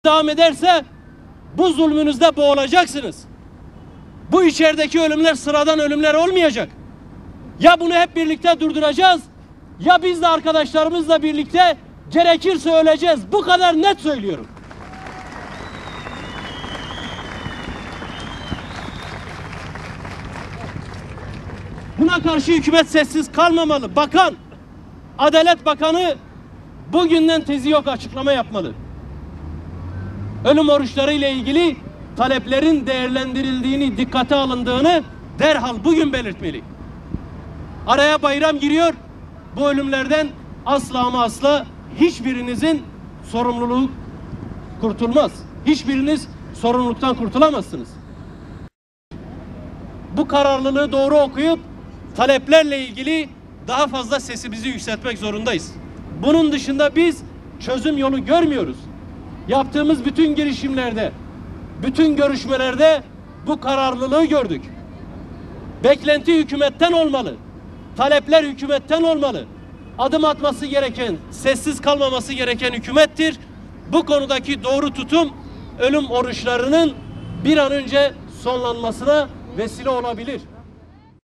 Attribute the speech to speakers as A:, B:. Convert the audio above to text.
A: devam ederse bu zulmünüzde boğulacaksınız. Bu içerideki ölümler sıradan ölümler olmayacak. Ya bunu hep birlikte durduracağız ya biz de arkadaşlarımızla birlikte gerekirse öleceğiz. Bu kadar net söylüyorum. Buna karşı hükümet sessiz kalmamalı. Bakan, Adalet Bakanı bugünden tezi yok açıklama yapmalı. Ölüm oruçları ile ilgili taleplerin değerlendirildiğini, dikkate alındığını derhal bugün belirtmeli. Araya bayram giriyor. Bu ölümlerden asla ama asla hiçbirinizin sorumluluğu kurtulmaz. Hiçbiriniz sorumluluktan kurtulamazsınız. Bu kararlılığı doğru okuyup taleplerle ilgili daha fazla sesimizi yükseltmek zorundayız. Bunun dışında biz çözüm yolu görmüyoruz. Yaptığımız bütün girişimlerde, bütün görüşmelerde bu kararlılığı gördük. Beklenti hükümetten olmalı. Talepler hükümetten olmalı. Adım atması gereken, sessiz kalmaması gereken hükümettir. Bu konudaki doğru tutum ölüm oruçlarının bir an önce sonlanmasına vesile olabilir.